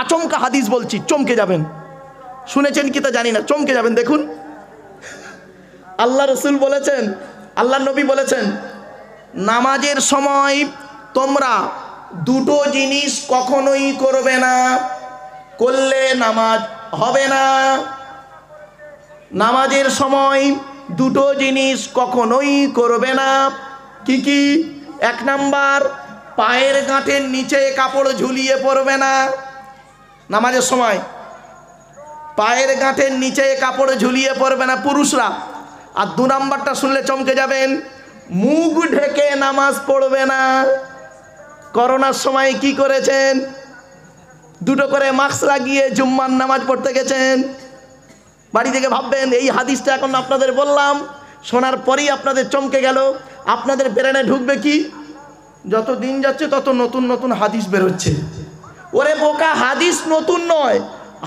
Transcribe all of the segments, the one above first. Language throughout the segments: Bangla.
আচমকা হাদিস বলছি, চমকে যাবেন। শুনেছেন কি তা জানি না, চমকে যাবেন। দেখুন, আল্লাহ রসুল বলেছেন, আল্লাহ নবী বলেছেন, নামাজের সময় তোমরা দুটো জিনিস কখনোই করবে না, করলে নামাজ হবে না। নামাজের সময় দুটো জিনিস কখনোই করবে না। কি কি? এক নাম্বার, পায়ের গাঁটের নিচে কাপড় ঝুলিয়ে পড়বে না নামাজের সময়। পায়ের গাঁটের নিচে কাপড় ঝুলিয়ে পড়বে না পুরুষরা। আর দু নাম্বারটা শুনলে চমকে যাবেন, মুখ ঢেকে নামাজ পড়বে না। করোনার সময় কি করেছেন? দুটো করে মাস্ক লাগিয়ে জুম্মার নামাজ পড়তে গেছেন। বাড়ি থেকে ভাববেন এই হাদিসটা এখন আপনাদের বললাম, শোনার পরেই আপনাদের চমকে গেল। আপনাদের ব্রেনে ঢুকবে কি, যত দিন যাচ্ছে তত নতুন নতুন হাদিস বেরোচ্ছে। ওরে বোকা, হাদিস নতুন নয়,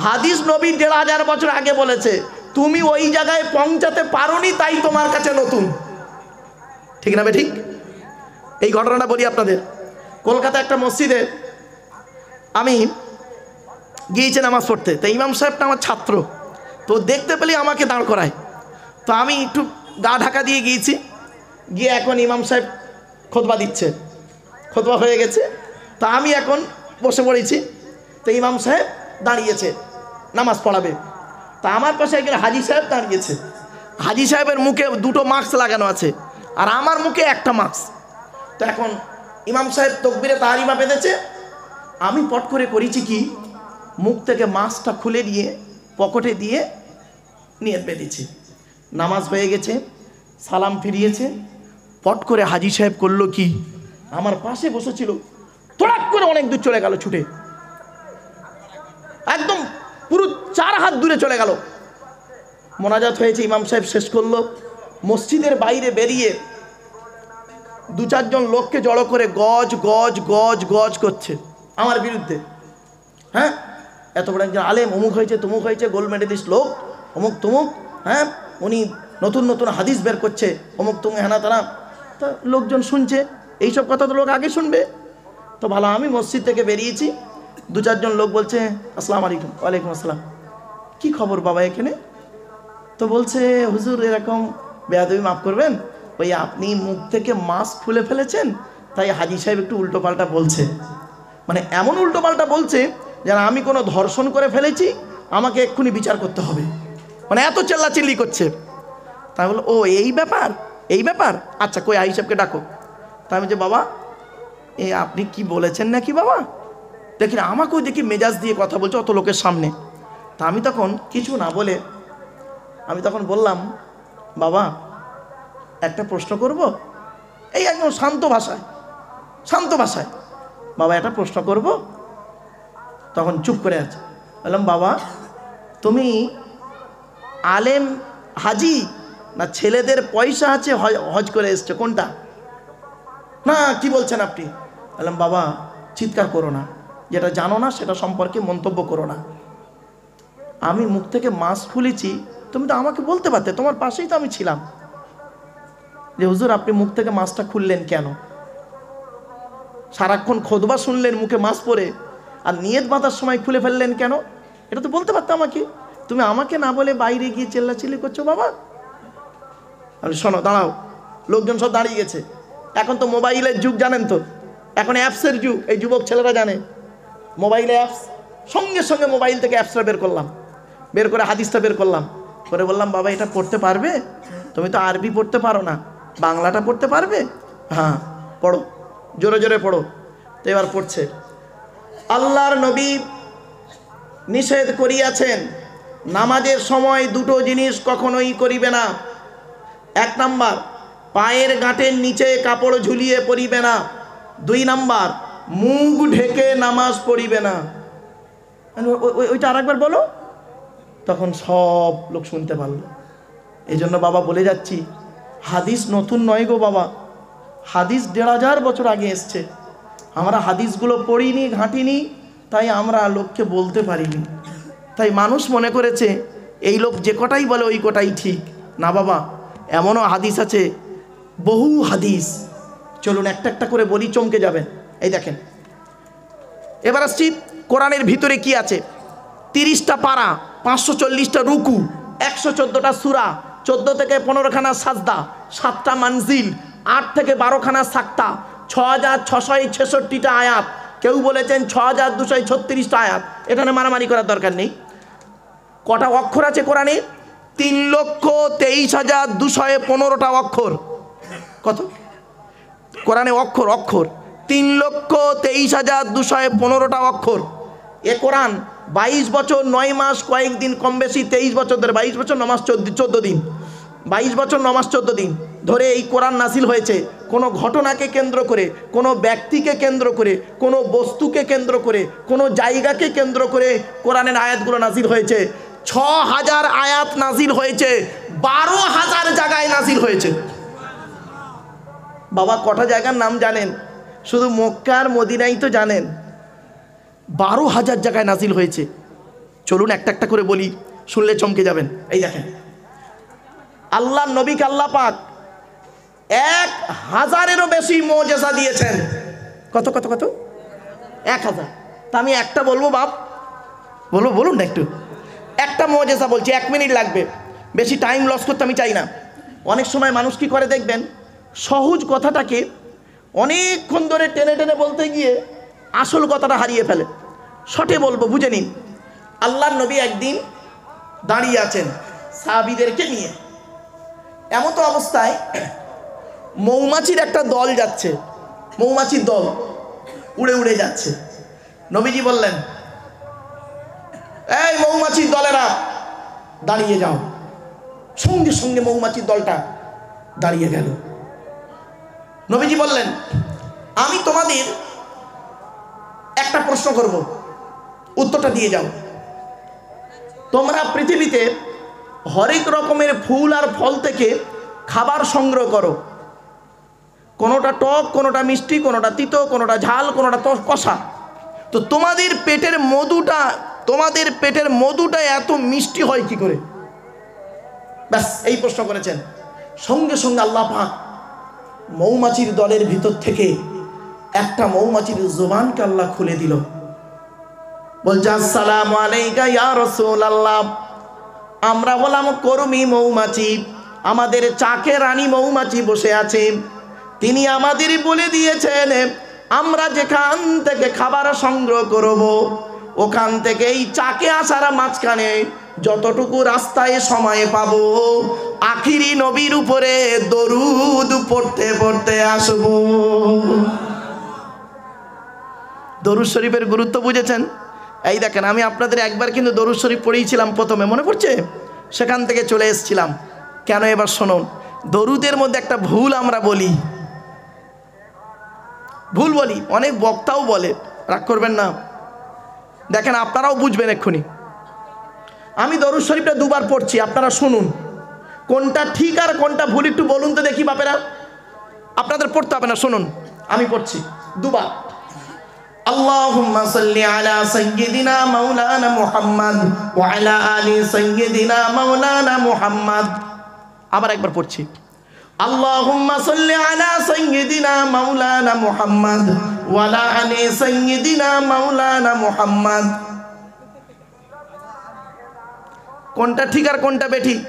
হাদিস নবী ১৫০০ বছর আগে বলেছে। তুমি ওই জায়গায় পৌঁছাতে পারোনি, তাই তোমার কাছে নতুন। ঠিক না বে ঠিক? এই ঘটনাটা বলি আপনাদের। কলকাতা একটা মসজিদে আমি গিয়েছি নামাজ পড়তে। তো ইমাম সাহেবটা আমার ছাত্র, তো দেখতে পেলে আমাকে দাঁড় করায়। তো আমি একটু গা ঢাকা দিয়ে গিয়েছি, গিয়ে এখন ইমাম সাহেব খুতবা দিচ্ছে, খুতবা হয়ে গেছে। তো আমি এখন বসে পড়েছি। তো ইমাম সাহেব দাঁড়িয়েছে, নামাজ পড়াবে। তা আমার পাশে একজন হাজি সাহেব দাঁড়িয়েছে। হাজি সাহেবের মুখে দুটো মাস্ক লাগানো আছে, আর আমার মুখে একটা মাস্ক। তো এখন ইমাম সাহেব তকবিরে তাহরিমা বেঁধেছে, আমি পট করে করেছি কি, মুখ থেকে মাস্কটা খুলে দিয়ে পকেটে দিয়ে নিয়ত বেঁধেছি। নামাজ হয়ে গেছে, সালাম ফিরিয়েছে। পট করে হাজি সাহেব করলো কি, আমার পাশে বসেছিল, তোড়াক করে অনেক দূর চলে গেল ছুটে, একদম পুরো 4 হাত দূরে চলে গেল। মোনাজাত হয়েছে, ইমাম সাহেব শেষ করলো। মসজিদের বাইরে বেরিয়ে 2-4 জন লোককে জড়ো করে গজ গজ গজ গজ করছে আমার বিরুদ্ধে। হ্যাঁ, এত বড় একজন আলেম, অমুক হয়েছে তমুক হয়েছে, গোল্ড মেডেলিস্ট লোক, অমুক তমুক, হ্যাঁ উনি নতুন নতুন হাদিস বের করছে, অমুক তমুক হেনা তারা। তো লোকজন শুনছে, এইসব কথা তো লোক আগে শুনবে। তো ভালো, আমি মসজিদ থেকে বেরিয়েছি, 2-4 জন লোক বলছে, আসসালামু আলাইকুম। ওয়ালাইকুম আসসালাম। কি খবর বাবা এখানে? তো বলছে, হুজুর এরকম বেয়াদবি মাফ করবেন, ওই আপনি মুখ থেকে মাস্ক খুলে ফেলেছেন, তাই হাজি সাহেব একটু উল্টোপাল্টা বলছে। মানে এমন উল্টোপাল্টা বলছে যেন আমি কোনো ধর্ষণ করে ফেলেছি, আমাকে এক্ষুনি বিচার করতে হবে, মানে এত চেল্লাচিল্লি করছে। তাই বললো, ও এই ব্যাপার, এই ব্যাপার, আচ্ছা কই হাজি সাহেবকে ডাকো। তাই আমি যে, বাবা এ আপনি কি বলেছেন নাকি বাবা? দেখি না, আমাকেও দেখি মেজাজ দিয়ে কথা বলছে অত লোকের সামনে। তা আমি তখন কিছু না বলে আমি তখন বললাম, বাবা একটা প্রশ্ন করব। এই একদম শান্ত ভাষায়, শান্ত ভাষায়, বাবা একটা প্রশ্ন করব। তখন চুপ করে আছে। বললাম, বাবা তুমি আলেম হাজি না ছেলেদের পয়সা আছে হজ করে এসছো, কোনটা? না কি বলছেন আপনি? বললাম, বাবা চিৎকার করো না, যেটা জানো না সেটা সম্পর্কে মন্তব্য করো না। আমি মুখ থেকে মাস্ক খুলেছি, তুমি তো আমাকে বলতে পারতে, তোমার পাশেই তো আমি ছিলাম, যে হুজুর আপনি মুখ থেকে মাস্কটা খুললেন কেন? সারাক্ষণ খুতবা শুনলেন মুখে মাস্ক পরে, আর নিয়ত বাঁধার সময় খুলে ফেললেন কেন? এটা তো বলতে পারতো আমাকে, তুমি আমাকে না বলে বাইরে গিয়ে চেল্লাচিল্লি করছো বাবা। আমি, শোনো দাঁড়াও, লোকজন সব দাঁড়িয়ে গেছে। এখন তো মোবাইলের যুগ, জানেন তো, এখন অ্যাপসের যুগ, এই যুবক ছেলেরা জানে মোবাইলে অ্যাপস। সঙ্গে সঙ্গে মোবাইল থেকে অ্যাপসটা বের করলাম, বের করে হাদিসটা বের করলাম, করে বললাম, বাবা এটা পড়তে পারবে? তুমি তো আরবি পড়তে পারো না, বাংলাটা পড়তে পারবে? হ্যাঁ পড়ো, জোরে জোরে পড়ো। তো এবার পড়ছে, আল্লাহর নবী নিষেধ করিয়াছেন নামাজের সময় দুটো জিনিস কখনোই করিবে না। 1 নাম্বার, পায়ের গাঁটের নিচে কাপড় ঝুলিয়ে পড়িবে না। 2 নাম্বার, মুখ ঢেকে নামাজ পড়িবে না। ওইটা আরেকবার বলো। তখন সব লোক শুনতে পারলো। এই জন্য বাবা বলে যাচ্ছি, হাদিস নতুন নয় গো বাবা, হাদিস 1500 বছর আগে এসছে। আমরা হাদিসগুলো পড়িনি, ঘাঁটিনি, তাই আমরা লোককে বলতে পারিনি। তাই মানুষ মনে করেছে এই লোক যে কটাই বলে ওই কটাই ঠিক। না বাবা, এমনও হাদিস আছে, বহু হাদিস। চলুন একটা একটা করে বলি, চমকে যাবেন। এই দেখেন, এবার আসছি কোরআনের ভিতরে কি আছে? 30টা পারা, 540টা রুকু, 114টা সূরা, 14 থেকে 15খানা সাজদা, 7টা মানজিল, 8 থেকে 12খানা সাক্তা, 6666টা আয়াত, কেউ বলেছেন 6236টা আয়াত। এখানে মারামারি করার দরকার নেই। কটা অক্ষর আছে কোরআনে? 3,23,215টা অক্ষর। কত কোরআনে অক্ষর? অক্ষর 3,23,215টা অক্ষর। এ কোরআন 22 বছর 9 মাস কয়েকদিন কম বেশি 23 বছর ধরে, 22 বছর 9 মাস 14 দিন, 22 বছর 9 মাস 14 দিন ধরে এই কোরআন নাজিল হয়েছে। কোনো ঘটনাকে কেন্দ্র করে, কোনো ব্যক্তিকে কেন্দ্র করে, কোনো বস্তুকে কেন্দ্র করে, কোনো জায়গাকে কেন্দ্র করে কোরআনের আয়াতগুলো নাজিল হয়েছে। 6,000 আয়াত নাজিল হয়েছে, 12,000 জায়গায় নাজিল হয়েছে। বাবা কটা জায়গার নাম জানেন? শুধু মক্কা আর মদিনাই তো জানেন, 12,000 জায়গায় নাজিল হয়েছে। চলুন একটা একটা করে বলি, শুনলে চমকে যাবেন। এই দেখেন, আল্লাহ নবীকে আল্লাহ পাক 1,000-এরও বেশি মুজিজা দিয়েছেন। কত কত কত? 1,000। তা আমি একটা বলবো বাপ, বলুন না একটু। একটা মুজিজা বলছি, 1 মিনিট লাগবে, বেশি টাইম লস করতে আমি চাই না। অনেক সময় মানুষ কি করে দেখবেন, সহজ কথাটাকে অনেকক্ষণ ধরে টেনে টেনে বলতে গিয়ে আসল কথাটা হারিয়ে ফেলে। শর্টে বলবো, বুঝে নিন। আল্লাহর নবী একদিন দাঁড়িয়ে আছেন সাহাবীদেরকে নিয়ে, এমত অবস্থায় মৌমাছির একটা দল যাচ্ছে, মৌমাছির দল উড়ে উড়ে যাচ্ছে। নবীজি বললেন, এই মৌমাছির দলেরা দাঁড়িয়ে যাও। সঙ্গে সঙ্গে মৌমাছির দলটা দাঁড়িয়ে গেল। নবীজি বললেন, আমি তোমাদের একটা প্রশ্ন করব, উত্তরটা দিয়ে যাও। তোমরা পৃথিবীতে হরেক রকমের ফুল আর ফল থেকে খাবার সংগ্রহ করো, কোনোটা টক, কোনোটা মিষ্টি, কোনোটা তিতো, কোনোটা ঝাল, কোনোটা কষা। তো তোমাদের পেটের মধুটা এত মিষ্টি হয় কি করে? ব্যাস এই প্রশ্ন করেছেন। সঙ্গে সঙ্গে আল্লাহ পাক মৌমাছির দলের ভিতর থেকে একটা মৌমাছির জবানকে আল্লাহ খুলে দিল। বলছে, আসসালামু আলাইকা ইয়া রাসূলুল্লাহ, আমরা হলাম কর্মী মৌমাছি, আমাদের চাকে রানী মৌমাছি বসে আছে। তিনি আমাদের বলে দিয়েছেন, আমরা যেখান থেকে খাবার সংগ্রহ করব, ওখান থেকে এই চাকে আসার মাঝখানে যতটুকু রাস্তায় সময় পাবো, আখিরি নবীর উপরে দরুদ পড়তে পড়তে আসব। দরুদ শরীফের গুরুত্ব বুঝেছেন? এই দেখেন, আমি আপনাদের একবার কিন্তু দরুদ শরীফ পড়েছিলাম প্রথমে, মনে পড়ছে? সেখান থেকে চলে এসেছিলাম। কেন এবার শুনুন। দরুদের মধ্যে একটা ভুল আমরা বলি, অনেক বক্তাও বলে, রাগ করবেন না। দেখেন, আপনারাও বুঝবেন এক্ষুনি। আমি দরুদ শরীফটা 2 বার পড়ছি, আপনারা শুনুন। কোনটা ঠিক আর কোনটা ভুল একটু বলুন তো দেখি বাপেরা। আপনাদের পড়তে হবে না, শুনুন। আমি পড়ছি 2 বার। আল্লাহুম্মা সাল্লি আলা সাইয়্যিদিনা মাওলানা মুহাম্মদ ওয়া আলা আলি সাইয়্যিদিনা মাওলানা মুহাম্মদ। আবার একবার পড়ছি, আল্লাহুম্মা সাল্লি আলা সাইয়্যিদিনা মাওলানা মুহাম্মদ ওয়া আলা আলি সাইয়্যিদিনা মাওলানা মুহাম্মদ। কোনটা ঠিক আর কোনটা বেঠিক?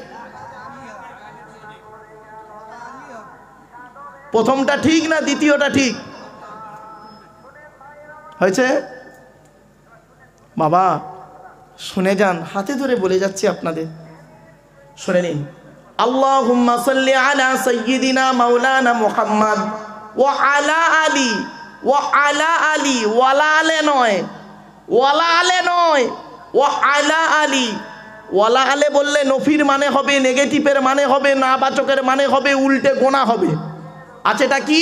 প্রথমটা ঠিক না দ্বিতীয়টা ঠিক হয়েছে? বাবা শুনে যান, হাতে ধরে বলে যাচ্ছি আপনাদের, শুনে নিন। আল্লাহুম্মা সাল্লি আলা সাইয়্যিদিনা মাওলানা মুহাম্মদ ওয়া আলা আলি, ওয়ালা আলে নয়, ওয়ালা আলি। ওয়ালা আলে বললে নফির মানে হবে, নেগেটিভের মানে হবে, নাবাচকের মানে হবে, উল্টে গোনা হবে। আচ্ছা, এটা কি?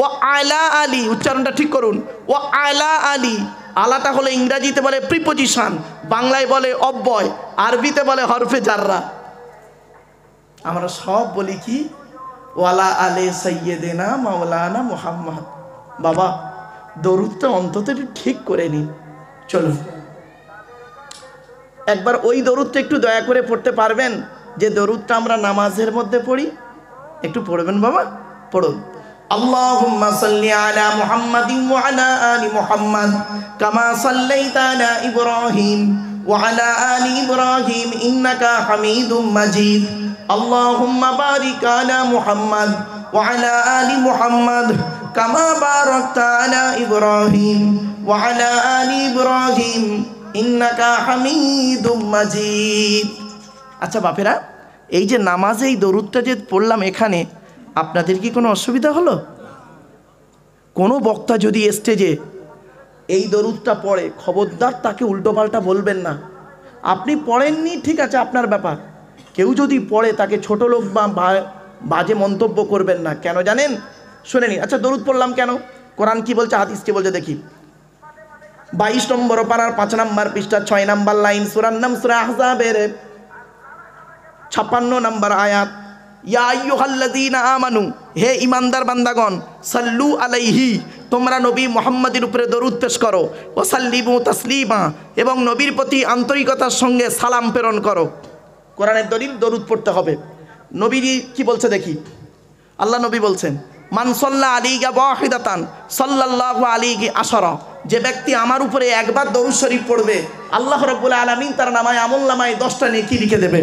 ও আলা আলি, উচ্চারণটা ঠিক করুন। ও আলা আলি, আলাটা হলে ইংরাজিতে বলে প্রিপোজিশন, বাংলায় বলে অব্যয়, আরবিতে বলে হরফে জাররা। আমরা সব বলি কি? ওয়ালা আলে সাইয়্যিদিনা মাওলানা মুহাম্মদ। বাবা দরুদটা অন্তত ঠিক করে নিন। চলুন একবার ওই দরুদটা একটু দয়া করে পড়তে পারবেন? যে দরুদটা আমরা নামাজের মধ্যে পড়ি, একটু পড়বেন বাবা, পড়ুন। اللهم صل على محمد وعلى آل محمد كما صليت على إبراهيم وعلى آل إبراهيم إنك حميد مجيد اللهم بارك على محمد وعلى آل محمد كما باركت على إبراهيم وعلى آل إبراهيم إنك حميد مجيد। আচ্ছা বাপেরা, এই যে নামাজে এই দরুদটা যে পড়লাম এখানে, আপনাদের কি কোনো অসুবিধা হলো? কোনো বক্তা যদি স্টেজে এই দরুদটা পড়ে, খবরদার তাকে উল্টোপাল্টা বলবেন না। আপনি পড়েননি ঠিক আছে, আপনার ব্যাপার। কেউ যদি পড়ে তাকে ছোট লোক বা বাজে মন্তব্য করবেন না। কেন জানেন? শুনে নিন। আচ্ছা দরুদ পড়লাম কেন? কোরআন কি বলছে, হাদিস কি বলছে দেখি। 22 নম্বর পারার 5 নম্বর পৃষ্ঠা 6 নম্বর লাইন, সূরার নাম সূরা আহজাবের 56 নম্বর আয়াত। ইয়া আইয়ুহাল্লাযীনা আমানু, হে ঈমানদার বান্দাগণ, সাল্লু আলাইহি, তোমরা নবী মুহাম্মাদের উপরে দরুদ পেশ করো, ওয়া সাল্লিমু তাসলিমা, এবং নবীর প্রতি আন্তরিকতার সঙ্গে সালাম প্রেরণ করো। কোরআনের দলিল, দরুদ পড়তে হবে। নবীজি কি বলছে দেখি। আল্লাহ নবী বলছেন, মান সাল্লা আলাইকা ওয়াহিদাতান সাল্লাল্লাহু আলাইহি আশরা, যে ব্যক্তি আমার উপরে একবার দরুদ শরীফ পড়বে, আল্লাহ রাব্বুল আলামিন তার নামায় আমলনামায় 10টা নেকি লিখে দেবে।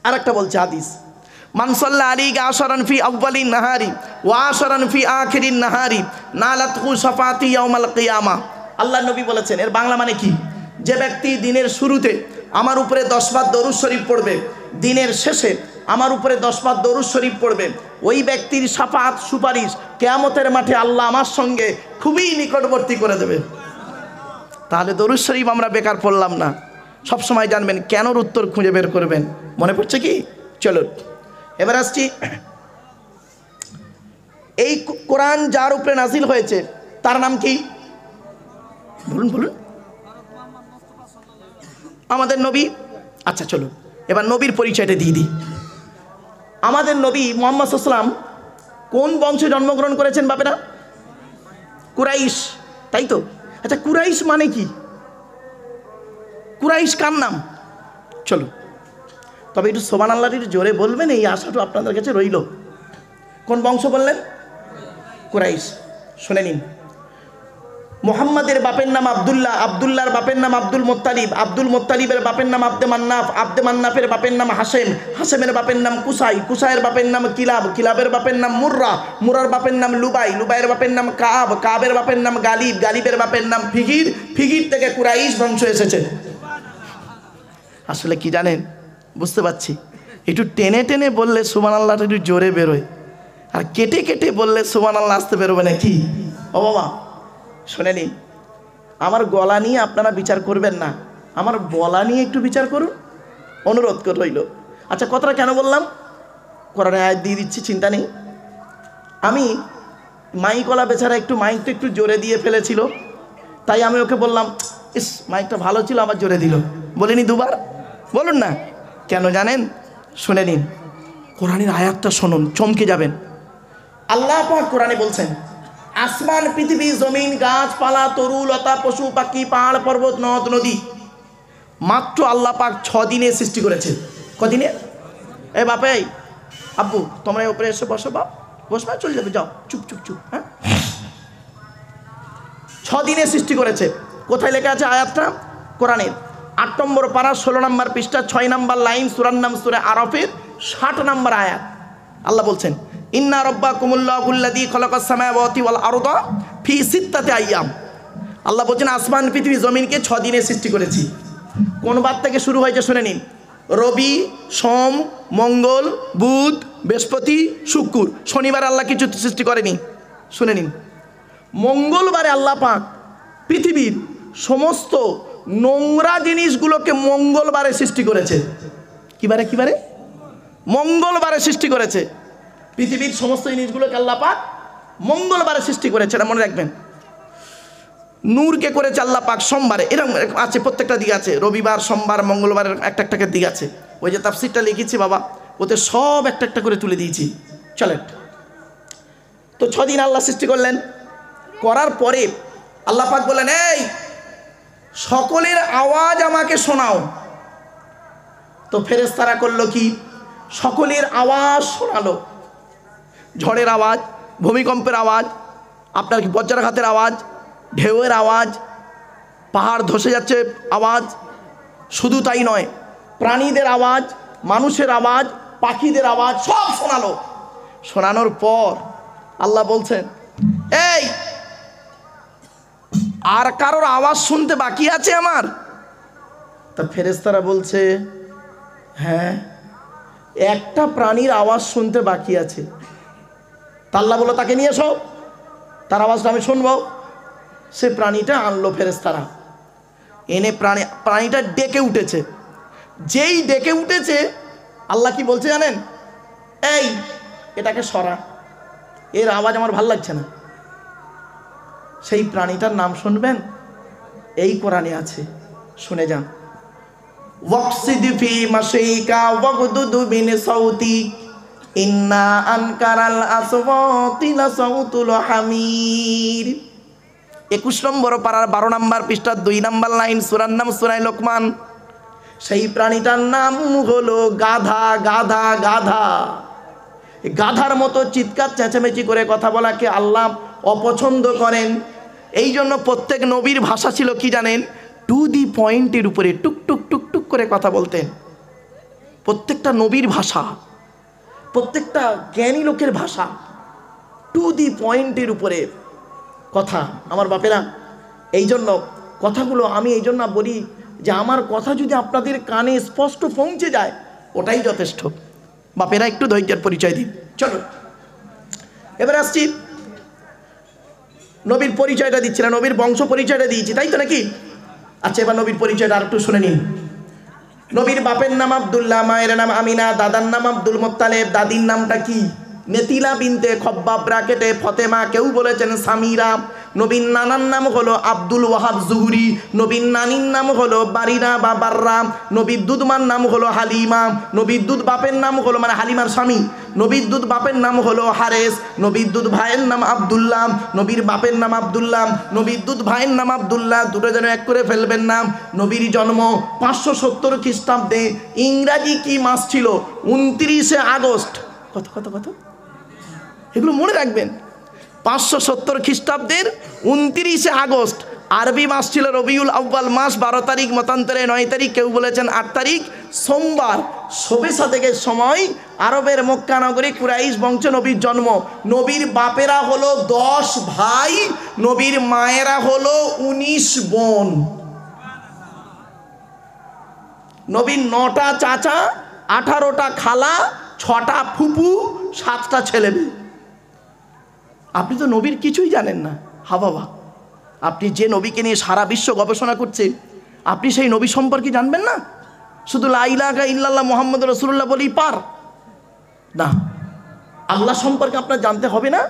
আরেকটা বলছে হাদিস, মান সাল্লা আলাইকা আশরান ফি আউয়ালিন নাহারি ওয়া আশরান ফি আখিরিন নাহারি নালাতহু শাফাতি ইয়াউমাল কিয়ামা। আল্লাহ নবী বলেছেন, এর বাংলা মানে কি? যে ব্যক্তি দিনের শুরুতে আমার উপরে 10 বার দরুদ শরীফ পড়বে, দিনের শেষে আমার উপরে 10 বার দরুদ শরীফ পড়বে, ওই ব্যক্তির শাফাত, সুপারিশ কিয়ামতের মাঠে আল্লাহ আমার সঙ্গে খুবই নিকটবর্তী করে দেবে। তাহলে দরুদ শরীফ আমরা বেকার পড়লাম না। সব সময় জানবেন কেনর উত্তর খুঁজে বের করবেন। মনে পড়ছে কি? চলো এবার আসছি। এই কোরআন যার উপরে নাজিল হয়েছে তার নাম কি? বলুন বলুন। আমাদের নবী। আচ্ছা চলো এবার নবীর পরিচয়টা দিয়ে দিই। আমাদের নবী মুহাম্মদ সাল্লাল্লাহু আলাইহি ওয়াসাল্লাম কোন বংশে জন্মগ্রহণ করেছেন বাপেরা? কুরাইশ, তাই তো? আচ্ছা কুরাইশ মানে কি? কুরাইশ কার নাম? চলো তবে একটু সুবহানাল্লাহর জোরে বলবেন, এই আশাটা আপনাদের কাছে রইল। কোন বংশ বললেন? কুরাইশ। শুনে নিন, মুহাম্মাদের বাপের নাম আব্দুল্লাহ, আব্দুল্লাহর বাপের নাম আব্দুল মুত্তালিব, আব্দুল মুত্তালিবের বাপের নাম আব্দে মান্নাফ, আব্দে মান্নাফের বাপের নাম হাশেম, হাশেমের বাপের নাম কুসাই, কুসাইয়ের বাপের নাম কিলাব, কিলাবের বাপের নাম মুর্রা, মুরার বাপের নাম লুবাই, লুবাইয়ের বাপের নাম কাব, কাবের বাপের নাম গালিব, গালিবের বাপের নাম ফিগির, ফিগির থেকে কুরাইশ বংশ এসেছে। আসলে কি জানেন, বুঝতে পারছি, একটু টেনে টেনে বললে সুবহানাল্লাহটা একটু জোরে বেরোয়, আর কেটে কেটে বললে সুবহানাল্লাহ আসতে বেরোবে না কি? ও বাবা শুনে নিন, আমার গলা নিয়ে আপনারা বিচার করবেন না, আমার বলা নিয়ে একটু বিচার করুন, অনুরোধ করে রইল। আচ্ছা কথাটা কেন বললাম? কোরআনে আয়াত দিয়ে দিচ্ছি, চিন্তা নেই। আমি মাইকওয়ালা বেচারা একটু মাইকটা একটু জোরে দিয়ে ফেলেছিল, তাই আমি ওকে বললাম, ইস মাইকটা ভালো ছিল, আবার জোরে দিল। বলিনি দুবার? বলুন না কেন জানেন? শুনে নিন, কোরআনের আয়াতটা শুনুন, চমকে যাবেন। আল্লাহ পাক কোরআনে বলছেন, আসমান, পৃথিবী, জমিন, গাছপালা, তরু লতা, পশু পাখি, পাহাড় পর্বত, নদ নদী মাত্র আল্লাহ পাক 6 দিনে সৃষ্টি করেছে। কদিনে? এ বাপে আব্বু তোমরা উপরে এসে বসো, বাপ বসবা, চলে যাবে, যাও চুপ চুপ চুপ। হ্যাঁ 6 দিনে সৃষ্টি করেছে। কোথায় লেখা আছে আয়াতটা? কোরআনের 8 নম্বর পারা 16 নম্বর পৃষ্ঠা 6 নম্বর লাইন, সূরার নাম সূরা আরাফের 60 নম্বর আয়াত। আল্লাহ বলছেন, ইন্না রাব্বাকুমুল্লাহুল্লাযী খালাকাস সামাওয়াতি ওয়াল আরদা ফি সিত্তাতি আইয়াম। আল্লাহ বলছেন আসমান, পৃথিবী, জমিনকে 6 দিনে সৃষ্টি করেছি। কোন বার থেকে শুরু হয়েছে শুনে নিন। রবি, সোম, মঙ্গল, বুধ, বৃহস্পতি, শুক্র। শনিবার আল্লাহ কিছু সৃষ্টি করেনি। শুনে নিন, মঙ্গলবারে আল্লাহ পাক পৃথিবীর সমস্ত নোংরা জিনিসগুলোকে মঙ্গলবারে সৃষ্টি করেছে। কিবারে? কিবারে? মঙ্গলবারে সৃষ্টি করেছে। পৃথিবীর সমস্ত জিনিসগুলোকে আল্লাহ পাক মঙ্গলবারে সৃষ্টি করেছে, এটা মনে রাখবেন। নূরকে করেছে আল্লাহ পাক সোমবারে, এরকম আছে, প্রত্যেকটা দিক আছে, রবিবার, সোমবার, মঙ্গলবারের একটা একটা দিক আছে। ওই যে তাফসীরটা লিখেছি বাবা, ওতে সব একটা একটা করে তুলে দিয়েছি। চলেন, তো 6 দিন আল্লাহ সৃষ্টি করলেন। করার পরে আল্লাহ পাক বললেন, এই সকলের আওয়াজ আমাকে শোনাও। তো ফেরেশতারা করলো কি? সকলের আওয়াজ শোনালো। ঝড়ের আওয়াজ, ভূমিকম্পের আওয়াজ, আপনার কি বজ্রাঘাতের আওয়াজ, ঢেউয়ের আওয়াজ, পাহাড় ধসে যাচ্ছে আওয়াজ। শুধু তাই নয়, প্রাণীদের আওয়াজ, মানুষের আওয়াজ, পাখিদের আওয়াজ সব শোনালো। শোনানোর পর আল্লাহ বলছেন, এই আর কারোর আওয়াজ শুনতে বাকি আছে আমার? তা ফেরেশতারা বলছে, হ্যাঁ, একটা প্রাণীর আওয়াজ শুনতে বাকি আছে। তা আল্লাহ বলল, তাকে নিয়ে এসো, তার আওয়াজটা আমি শুনবো। সে প্রাণীটা আনলো ফেরেশতারা, এনে প্রাণীটা ডেকে উঠেছে। যেই ডেকে উঠেছে, আল্লাহ কি বলছে জানেন? এই এটাকে সরা, এর আওয়াজ আমার ভাল লাগছে না। সেই প্রাণীটার নাম শুনবেন, এই কোরআনে আছে, শুনে যান। ওয়াকসিদ ফি মাশাইকা ওয়াগদুদ বিন সাউতিক ইন্না আনকারাল আসওয়াতি লাসাউতুল হামির। 21 নম্বর পারার 12 নম্বর পৃষ্ঠার 2 নম্বর লাইন, সূরার নাম সূরা লোকমান। সেই প্রাণীটার নাম হলো গাধা। গাধা গাধা গাধার মতো চিৎকার চেঁচামেচি করে কথা বলাকে আল্লাহ অপছন্দ করেন। এই জন্য প্রত্যেক নবীর ভাষা ছিল কি জানেন? টু দি পয়েন্টের উপরে টুক টুক টুক টুক করে কথা বলতেন। প্রত্যেকটা নবীর ভাষা, প্রত্যেকটা জ্ঞানী লোকের ভাষা টু দি পয়েন্টের উপরে কথা। আমার বাপেরা, এই জন্য কথাগুলো আমি এই জন্য বলি যে আমার কথা যদি আপনাদের কানে স্পষ্ট পৌঁছে যায়, ওটাই যথেষ্ট। বাপেরা একটু ধৈর্যের পরিচয় দিন। চলো এবার আসছি, নবীর পরিচয়টা দিচ্ছি না, নবীর বংশ পরিচয়টা দিয়েছি, তাই তো নাকি? আচ্ছা, এবার নবীর পরিচয়টা আর একটু শুনে নিন। নবীর বাপের নাম আব্দুল্লাহ, মায়ের নাম আমিনা, দাদার নাম আব্দুল মুত্তালিব, দাদির নামটা কি? নেতিলা বিনতে খব্বাব ব্রাকেটে ফতেমা, কেউ বলেছেন সামিরা। নবীর নানার নাম হলো আব্দুল ওয়াহাব জুহুরি, নবীর নানির নাম হলো বারিনা বা বাররা, নবীর দুধমার নাম হলো হালিমা, নবীর দুধ বাপের নাম হলো মানে হালিমার স্বামী, নবীর দুধ বাপের নাম হলো হারেস, নবীর দুধ ভাইয়ের নাম আব্দুল্লাহ, নবীর বাপের নাম আব্দুল্লাহ, নবীর দুধ ভাইয়ের নাম আব্দুল্লাহ, দুটো যেন এক করে ফেলবেন না। নবীর জন্ম 570 খ্রিস্টাব্দে। ইংরাজি কি মাস ছিল? 29শে আগস্ট। কত কত কত এগুলো মনে রাখবেন। 570 খ্রিস্টাব্দের 29শে আগস্ট। আরবি মাস ছিল রবিউল আউয়াল মাস, 12 তারিখ, মতান্তরে 9 তারিখ, কেউ বলেছেন 8 তারিখ, সোমবার। শবে সাদেকের সময় আরবের মক্কা নগরী কুরাইশ বংশ নবীর জন্ম। নবীর বাপেরা হলো 10 ভাই, নবীর মায়েরা হলো 19 বোন। নবীর 9টা চাচা, 18টা খালা, 6টা ফুপু, 7টা ছেলে মেয়ে। আপনি তো নবীর কিছুই জানেন না। হা বাবা, আপনি যে নবীকে নিয়ে সারা বিশ্ব গবেষণা করছে, আপনি সেই নবী সম্পর্কে জানবেন না? শুধু লা ইলাহা ইল্লাল্লাহ মুহাম্মাদুর রাসূলুল্লাহ বলেই পার না। আল্লাহ সম্পর্কে আপনার জানতে হবে না?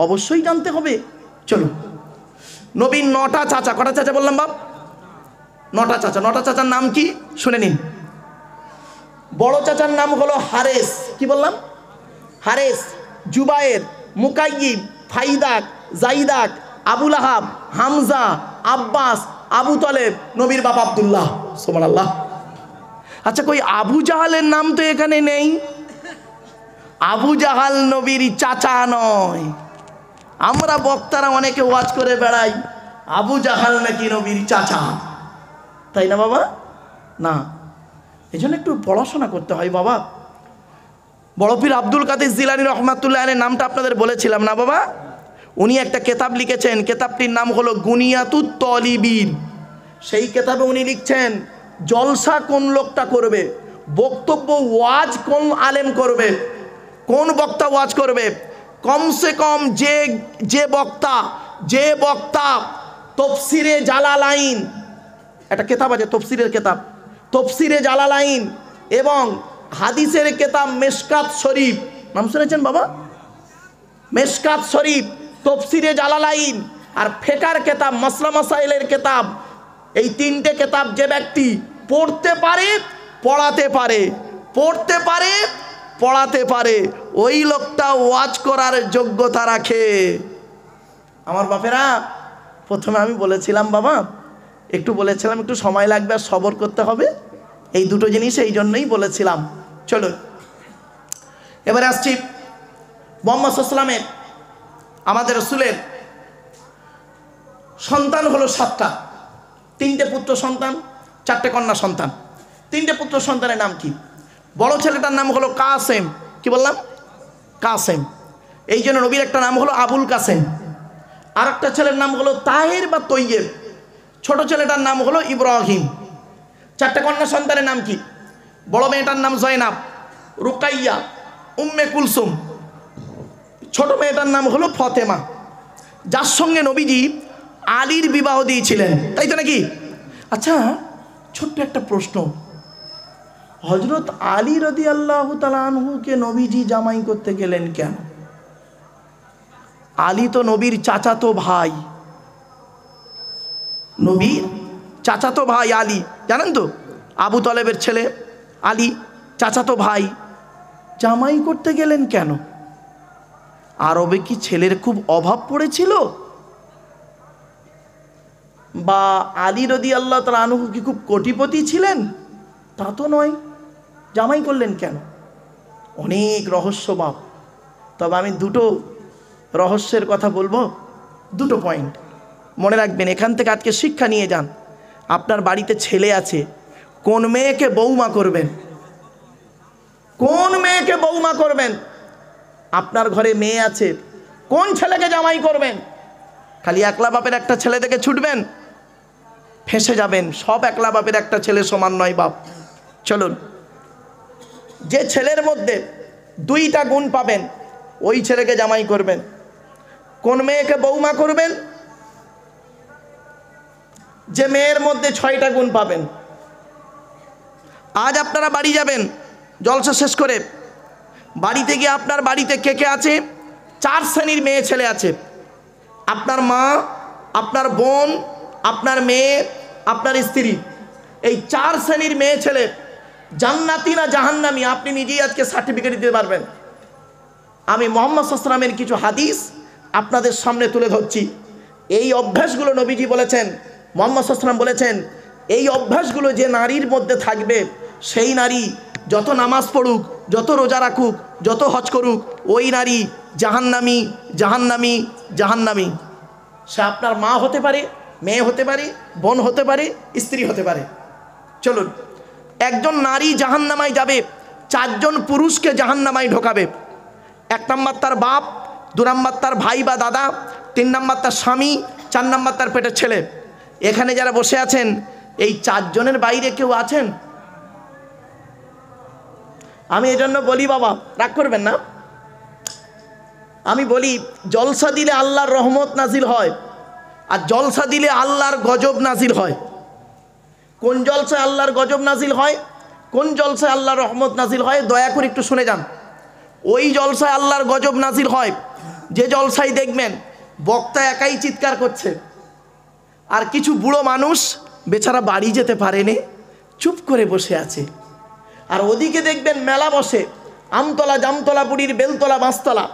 অবশ্যই জানতে হবে। চলুন, নবীর 9টা চাচা। কটা চাচা বললাম বাপ? 9টা চাচা। 9টা চাচার নাম কি শুনে নিন। বড় চাচার নাম হলো হারেস। কি বললাম? হারেস, জুবায়ের, মুকাইয়িব, ফাইদাক, জাইদাক, আবুল আহাব, হামজা, আব্বাস, আবু তলেব, নবীর বাপ আব্দুল্লাহ। সুবহানাল্লাহ। আচ্ছা, কই আবু জাহালের নাম তো এখানে নেই। আবু জাহাল নবীর চাচা নয়। আমরা বক্তারা অনেকে ওয়াজ করে বেড়াই আবু জাহাল নাকি নবীর চাচা, তাই না বাবা? না, এই জন্য একটু পড়াশোনা করতে হয় বাবা। বড় পীর আব্দুল কাদের জিলানী রহমাতুল্লাহ আলাইহির নামটা আপনাদের বলেছিলাম না বাবা? উনি একটা কেতাব লিখেছেন, কেতাবটির নাম হলো গুনিয়াতুত তলিবিন। সেই কেতাবে উনি লিখছেন জলসা কোন লোকটা করবে, বক্তব্য ওয়াজ কোন আলেম করবে, কোন বক্তা ওয়াজ করবে। কমসে কম যে বক্তা তফসিরে জালালাইন, একটা কেতাব আছে তফসিরের কেতাব, তফসিরে জালালাইন এবং হাদিসের কেতাব মেশকাত শরীফ, নাম শুনেছেন বাবা? মেশকাত শরীফ, তফসিরে জালালাইন আর ফেকার কেতাব, মাসলা মাসাইলের কেতাব, এই 3টে কেতাব যে ব্যক্তি পড়তে পারে, পড়াতে পারে, পড়তে পারে, পড়াতে পারে, ওই লোকটা ওয়াজ করার যোগ্যতা রাখে। আমার বাপেরা, প্রথমে আমি বলেছিলাম বাবা, একটু সময় লাগবে আর সবর করতে হবে। এই দুটো জিনিস এই জন্যই বলেছিলাম। চলো এবারে আসছি, মুহাম্মদ সাল্লাল্লাহু আলাইহি ওয়াসাল্লামের আমাদের রাসূলের সন্তান হলো 7টা, 3টে পুত্র সন্তান, 4টে কন্যা সন্তান। 3টে পুত্র সন্তানের নাম কি? বড় ছেলেটার নাম হলো কাসেম। কি বললাম? কাসেম। এই জন্য নবীর একটা নাম হলো আবুল কাসেম। আর একটা ছেলের নাম হলো তাহের বা তৈয়েব। ছোট ছেলেটার নাম হলো ইব্রাহিম। 4টে কন্যা সন্তানের নাম কি? বড় মেয়েটার নাম জয়নাব, রুকাইয়া, উম্মে কুলসুম। ছোট মেয়েটার নাম হলো ফতেমা, যার সঙ্গে নবীজি আলীর বিবাহ দিয়েছিলেন, তাই তো নাকি? আচ্ছা, ছোট্ট একটা প্রশ্ন, হযরত আলী রাদিয়াল্লাহু তাআলা আনহুকে নবীজি জামাই করতে গেলেন কেন? আলী তো নবীর চাচাতো ভাই, নবীর চাচাতো ভাই আলী, জানেন তো? আবু তালেবের ছেলে আলী, চাচাতো ভাই, জামাই করতে গেলেন কেন? আরবে কি ছেলের খুব অভাব পড়েছিল? বা আলী রাদিয়াল্লাহু তাআলা আনহু কি খুব কোটিপতি ছিলেন? তা তো নয়। জামাই করলেন কেন? অনেক রহস্য বাপ। তবে আমি দুটো রহস্যের কথা বলবো, দুটো পয়েন্ট মনে রাখবেন, এখান থেকে আজকে শিক্ষা নিয়ে যান। আপনার বাড়িতে ছেলে আছে, কোন মেয়েকে বৌমা করবেন? কোন মেয়েকে বৌমা করবেন? আপনার ঘরে মেয়ে আছে, কোন ছেলেকে জামাই করবেন? খালি একলা বাপের একটা ছেলে থেকে ছুটবেন, ফেঁসে যাবেন। সব একলা বাপের একটা ছেলে সমান নয় বাপ। চলুন, যে ছেলের মধ্যে 2টা গুণ পাবেন ওই ছেলেকে জামাই করবেন। কোন মেয়েকে বৌমা করবেন? যে মেয়ের মধ্যে 6টা গুণ পাবেন। আজ আপনারা বাড়ি যাবেন জলসা শেষ করে, বাড়িতে গিয়ে আপনার বাড়িতে কে কে আছে? 4 শ্রেণীর মেয়ে ছেলে আছে। আপনার মা, আপনার বোন, আপনার মেয়ে, আপনার স্ত্রী। এই 4 শ্রেণীর মেয়ে ছেলে জান্নাতি না জাহান্নামী আপনি নিজেই আজকে সার্টিফিকেট দিতে পারবেন। আমি মুহাম্মদ সাল্লাল্লাহু আলাইহি ওয়াসাল্লামের কিছু হাদিস আপনাদের সামনে তুলে ধরছি। এই অভ্যাসগুলো নবীজি বলেছেন, মুহাম্মদ সাল্লাল্লাহু আলাইহি ওয়াসাল্লাম বলেছেন, এই অভ্যাসগুলো যে নারীর মধ্যে থাকবে, সেই নারী যত নামাজ পড়ুক, যত রোজা রাখুক, যত হজ করুক, ওই নারী জাহান্নামী, জাহান্নামী, জাহান্নামী। সে আপনার মা হতে পারে, মেয়ে হতে পারে, বোন হতে পারে, স্ত্রী হতে পারে। চলুন, একজন নারী জাহান্নামায় যাবে, 4 জন পুরুষকে জাহান্নামায় ঢোকাবে। 1 নাম্বার তার বাপ, 2 নাম্বার তার ভাই বা দাদা, 3 নাম্বার তার স্বামী, 4 নাম্বার তার পেটের ছেলে। এখানে যারা বসে আছেন, এই 4 জনের বাইরে কেউ আছেন? আমি এজন্য বলি, বাবা রাগ করবেন না, আমি বলি জলসা দিলে আল্লাহর রহমত নাজিল হয়, আর জলসা দিলে আল্লাহর গজব নাজিল হয়। কোন জলসায় আল্লাহর গজব নাজিল হয়, কোন জলসায় আল্লাহর রহমত নাজিল হয়, দয়া করে একটু শুনে যান। ওই জলসায় আল্লাহর গজব নাজিল হয় যে জলসায় দেখবেন বক্তা একাই চিৎকার করছে, আর কিছু বুড়ো মানুষ বেচারা বাড়ি যেতে পারেনি, চুপ করে বসে আছে। আর ওদিকে দেখবেন মেলা বসে, আমতলা, জামতলা, বুড়ির বেলতলা, বাঁশতলা,